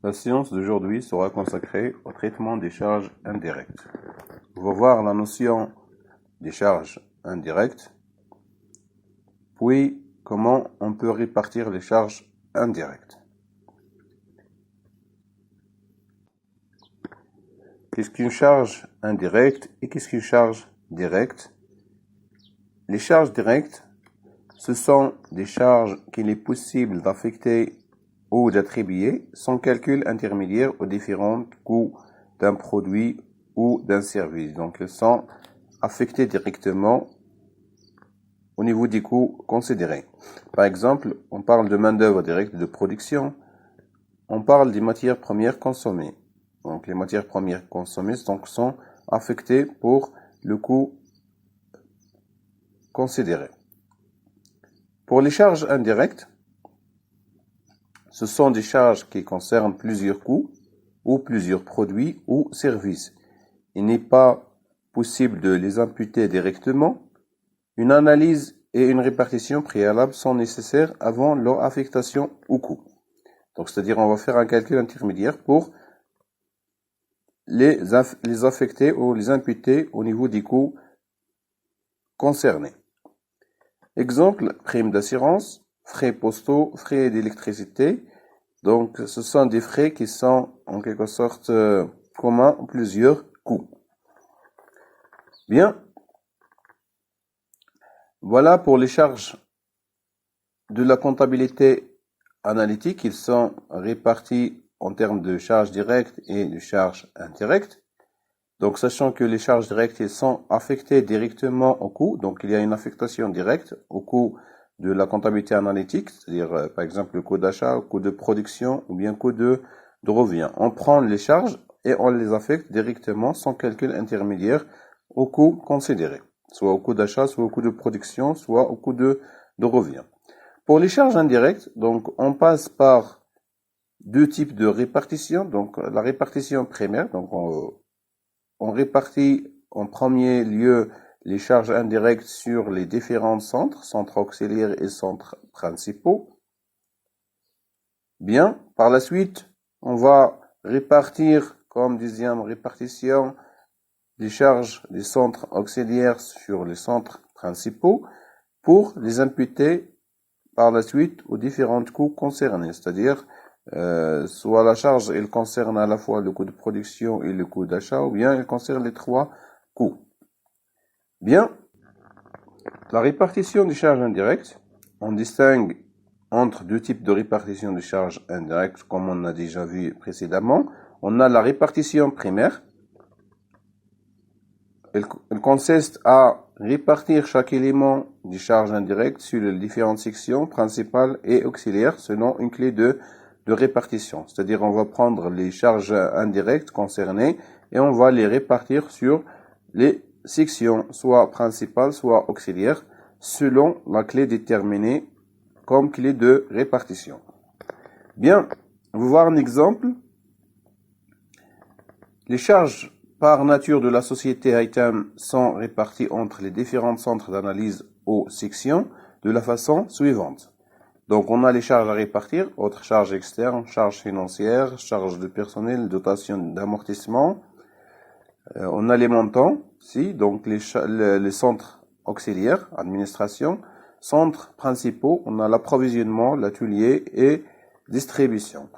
La séance d'aujourd'hui sera consacrée au traitement des charges indirectes. On va voir la notion des charges indirectes, puis comment on peut répartir les charges indirectes. Qu'est-ce qu'une charge indirecte et qu'est-ce qu'une charge directe? Les charges directes, ce sont des charges qu'il est possible d'affecter ou d'attribuer sans calcul intermédiaire aux différents coûts d'un produit ou d'un service. Donc, elles sont affectées directement au niveau des coûts considérés. Par exemple, on parle de main-d'œuvre directe de production, on parle des matières premières consommées. Donc, les matières premières consommées sont affectées pour le coût considéré. Pour les charges indirectes, ce sont des charges qui concernent plusieurs coûts ou plusieurs produits ou services. Il n'est pas possible de les imputer directement. Une analyse et une répartition préalable sont nécessaires avant leur affectation au coût. Donc, c'est-à-dire, on va faire un calcul intermédiaire pour les affecter ou les imputer au niveau des coûts concernés. Exemple, prime d'assurance, frais postaux, frais d'électricité. Donc, ce sont des frais qui sont en quelque sorte communs à plusieurs coûts. Bien. Voilà pour les charges de la comptabilité analytique. Ils sont répartis en termes de charges directes et de charges indirectes. Donc, sachant que les charges directes, elles sont affectées directement au coût. Donc, il y a une affectation directe au coût de la comptabilité analytique, c'est-à-dire, par exemple, le coût d'achat, le coût de production ou bien le coût de revient. On prend les charges et on les affecte directement sans calcul intermédiaire au coût considéré, soit au coût d'achat, soit au coût de production, soit au coût de revient. Pour les charges indirectes, donc, on passe par deux types de répartition. Donc, la répartition primaire, donc, on répartit en premier lieu les charges indirectes sur les différents centres auxiliaires et centres principaux. Bien, par la suite, on va répartir comme deuxième répartition les charges des centres auxiliaires sur les centres principaux pour les imputer par la suite aux différents coûts concernés, c'est-à-dire soit la charge, elle concerne à la fois le coût de production et le coût d'achat, ou bien elle concerne les trois coûts. Bien, la répartition des charges indirectes, on distingue entre deux types de répartition des charges indirectes, comme on a déjà vu précédemment. On a la répartition primaire. Elle consiste à répartir chaque élément des charges indirectes sur les différentes sections principales et auxiliaires selon une clé de répartition. C'est-à-dire, on va prendre les charges indirectes concernées et on va les répartir sur les sections, soit principales, soit auxiliaires, selon la clé déterminée comme clé de répartition. Bien, on va voir un exemple. Les charges par nature de la société item sont réparties entre les différents centres d'analyse ou sections de la façon suivante. Donc, on a les charges à répartir, autres charges externes, charges financières, charges de personnel, dotation d'amortissement. On a les montants, donc les centres auxiliaires, administration, centres principaux, on a l'approvisionnement, l'atelier et distribution.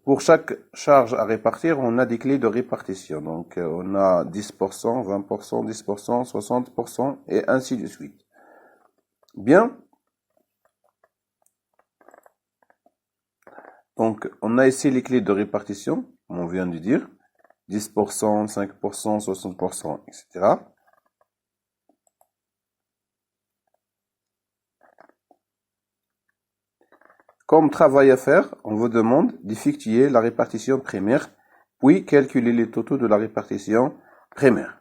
Pour chaque charge à répartir, on a des clés de répartition. Donc, on a 10%, 20%, 10%, 60% et ainsi de suite. Bien. Donc, on a ici les clés de répartition, comme on vient de dire. 10%, 5%, 60%, etc. Comme travail à faire, on vous demande d'effectuer la répartition primaire, puis calculer les totaux de la répartition primaire.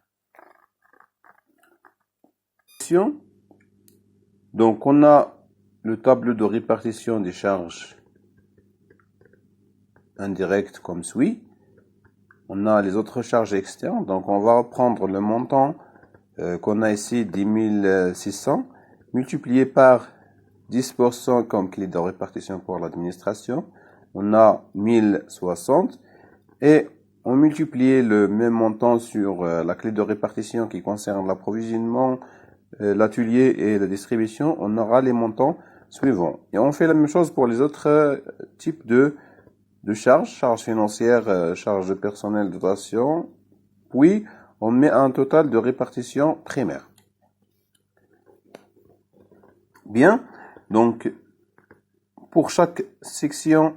Donc, on a le tableau de répartition des charges indirectes comme suit. On a les autres charges externes. Donc, on va prendre le montant qu'on a ici, 10 600, multiplié par 10% comme clé de répartition pour l'administration. on a 1060 et on multiplie le même montant sur la clé de répartition qui concerne l'approvisionnement, l'atelier et la distribution, on aura les montants suivants. Et on fait la même chose pour les autres types de charges financières, charges de personnel, dotation, puis on met un total de répartition primaire. Bien, donc pour chaque section,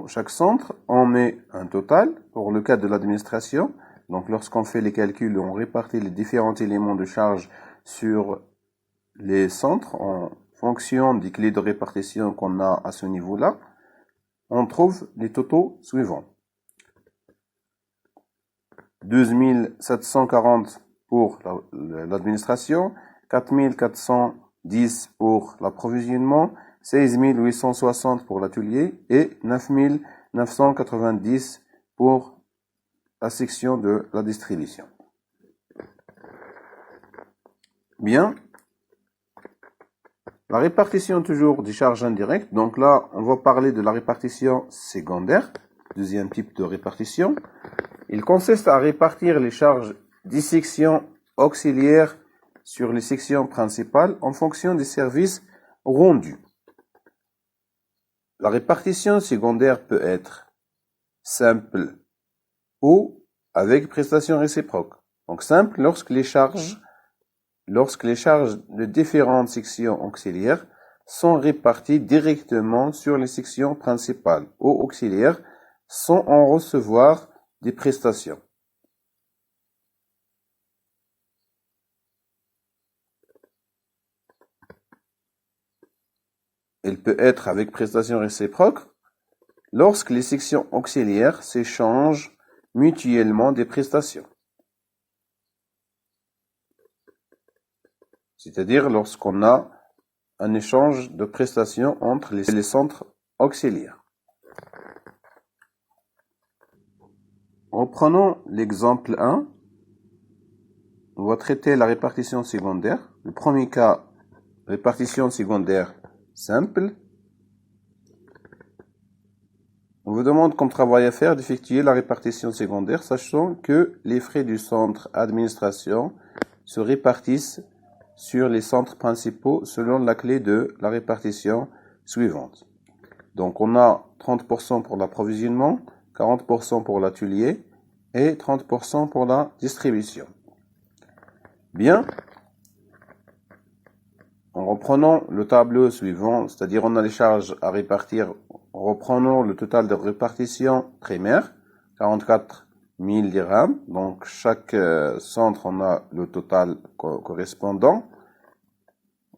chaque centre, on met un total pour le cas de l'administration. Donc lorsqu'on fait les calculs, on répartit les différents éléments de charge sur les centres en fonction des clés de répartition qu'on a à ce niveau-là. On trouve les totaux suivants. 12 740 pour l'administration, 4 410 pour l'approvisionnement, 16 860 pour l'atelier et 9 990 pour la section de la distribution. Bien. La répartition toujours des charges indirectes. Donc là, on va parler de la répartition secondaire, deuxième type de répartition. Il consiste à répartir les charges des sections auxiliaires sur les sections principales en fonction des services rendus. La répartition secondaire peut être simple ou avec prestation réciproque. Donc simple lorsque les charges de différentes sections auxiliaires sont réparties directement sur les sections principales ou auxiliaires sans en recevoir des prestations. Elle peut être avec prestation réciproque lorsque les sections auxiliaires s'échangent mutuellement des prestations. C'est-à-dire lorsqu'on a un échange de prestations entre les centres auxiliaires. Reprenons l'exemple 1. On va traiter la répartition secondaire. Le premier cas, répartition secondaire simple. On vous demande comme travail à faire d'effectuer la répartition secondaire, sachant que les frais du centre administration se répartissent sur les centres principaux selon la clé de la répartition suivante. Donc on a 30% pour l'approvisionnement, 40% pour l'atelier et 30% pour la distribution. Bien. En reprenant le tableau suivant, c'est-à-dire on a les charges à répartir, reprenons le total de répartition primaire, 44 000 dirhams. Donc chaque centre, on a le total correspondant.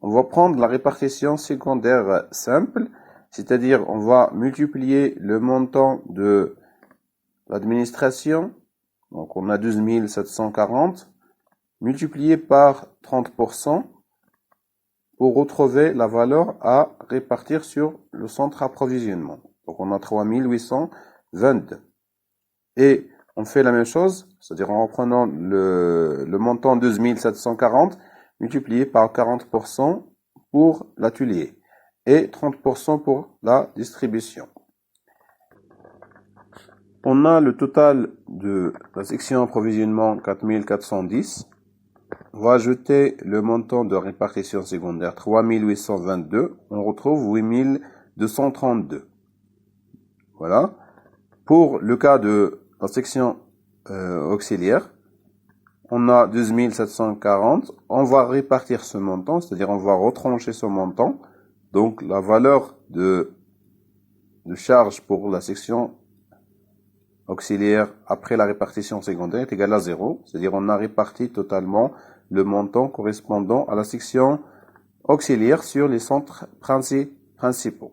On va prendre la répartition secondaire simple, c'est-à-dire on va multiplier le montant de l'administration, donc on a 12 740, multiplié par 30%, pour retrouver la valeur à répartir sur le centre approvisionnement. Donc on a 3822. Et on fait la même chose, c'est-à-dire en reprenant le montant 12 740 multiplié par 40% pour l'atelier et 30% pour la distribution. On a le total de la section approvisionnement 4410. On va ajouter le montant de répartition secondaire 3822. On retrouve 8232. Voilà. Pour le cas de la section auxiliaire, on a 12 740. On va répartir ce montant, c'est-à-dire on va retrancher ce montant. Donc la valeur de charge pour la section auxiliaire après la répartition secondaire est égale à 0. C'est-à-dire on a réparti totalement le montant correspondant à la section auxiliaire sur les centres principaux.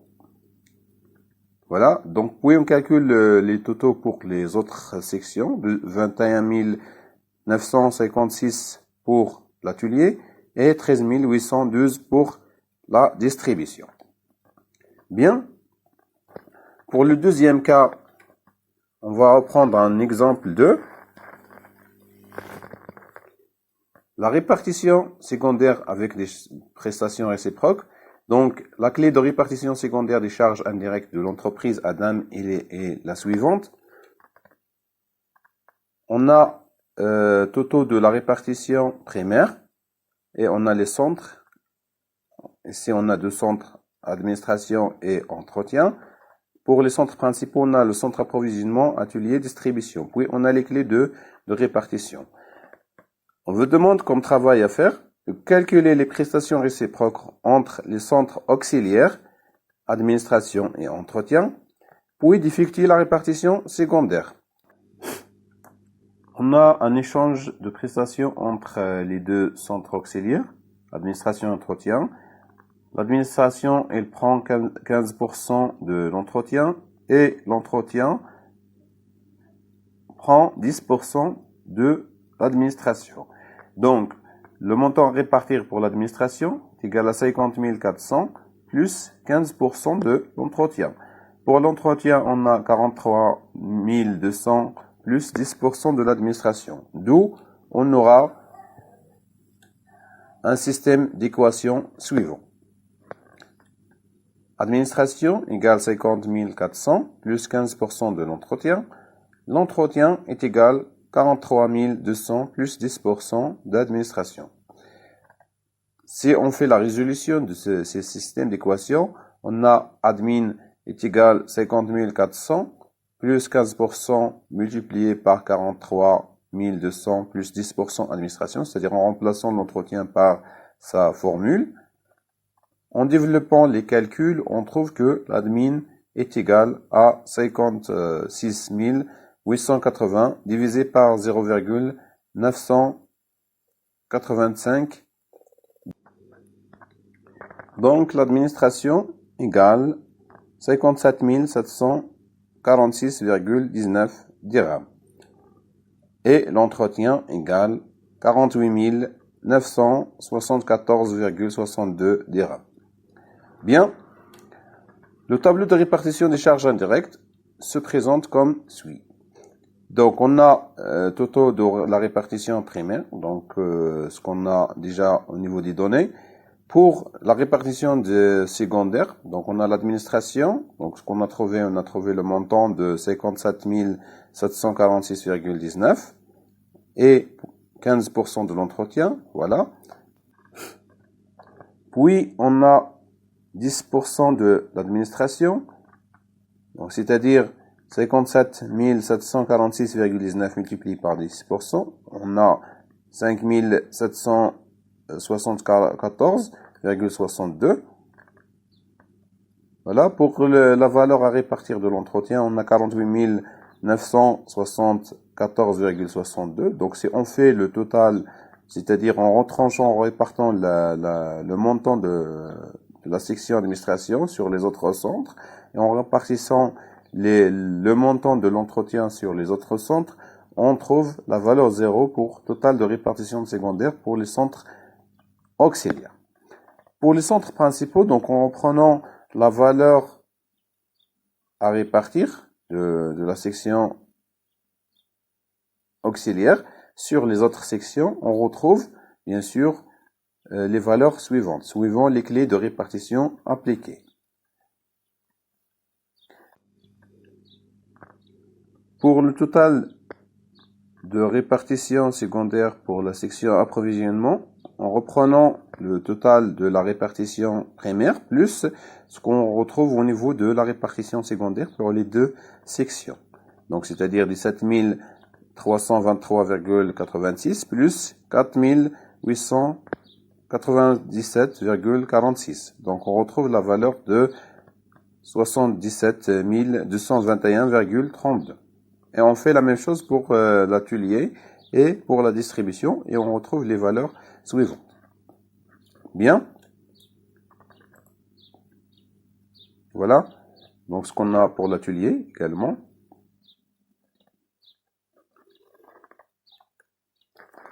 Voilà, donc puis on calcule les totaux pour les autres sections, de 21 956 pour l'atelier et 13 812 pour la distribution. Bien, pour le deuxième cas, on va reprendre un exemple de la répartition secondaire avec des prestations réciproques. Donc, la clé de répartition secondaire des charges indirectes de l'entreprise Adam est la suivante. On a totaux de la répartition primaire et on a les centres. Ici, on a deux centres, administration et entretien. Pour les centres principaux, on a le centre approvisionnement, atelier, distribution. Puis, on a les clés de répartition. On vous demande comme travail à faire de calculer les prestations réciproques entre les centres auxiliaires, administration et entretien, puis d'effectuer la répartition secondaire. On a un échange de prestations entre les deux centres auxiliaires, administration et entretien. L'administration, elle prend 15% de l'entretien et l'entretien prend 10% de l'administration. Donc, le montant à répartir pour l'administration est égal à 50 400 plus 15% de l'entretien. Pour l'entretien, on a 43 200 plus 10% de l'administration. D'où on aura un système d'équation suivant. Administration égale 50 400 plus 15% de l'entretien. L'entretien est égal 43 200 plus 10% d'administration. Si on fait la résolution de ce système d'équation, on a admin est égal 50 400 plus 15% multiplié par 43 200 plus 10% administration, c'est-à-dire en remplaçant l'entretien par sa formule. En développant les calculs, on trouve que l'admin est égal à 56 880 divisé par 0,985. Donc, l'administration égale 57 746,19 dirhams. Et l'entretien égale 48 974,62 dirhams. Bien. Le tableau de répartition des charges indirectes se présente comme suit. Donc, on a totaux de la répartition primaire, donc ce qu'on a déjà au niveau des données. Pour la répartition de secondaire, donc on a l'administration, donc ce qu'on a trouvé, on a trouvé le montant de 57 746,19 et 15% de l'entretien, voilà. Puis on a 10% de l'administration, donc c'est-à-dire 57 746,19 multiplié par 10%, on a 5 774,62. Voilà, pour la valeur à répartir de l'entretien, on a 48 974,62. Donc si on fait le total, c'est-à-dire en retranchant, en répartant le montant de la section administration sur les autres centres, et en répartissant le montant de l'entretien sur les autres centres, on trouve la valeur 0 pour total de répartition secondaire pour les centres auxiliaires. Pour les centres principaux, donc en reprenant la valeur à répartir de la section auxiliaire sur les autres sections, on retrouve bien sûr les valeurs suivantes, suivant les clés de répartition appliquées. Pour le total de répartition secondaire pour la section approvisionnement, en reprenant le total de la répartition primaire plus ce qu'on retrouve au niveau de la répartition secondaire pour les deux sections. Donc, c'est-à-dire 17 323,86 plus 4 897,46. Donc, on retrouve la valeur de 77 221,32. Et on fait la même chose pour l'atelier et pour la distribution et on retrouve les valeurs suivantes. Bien. Voilà. Donc ce qu'on a pour l'atelier également.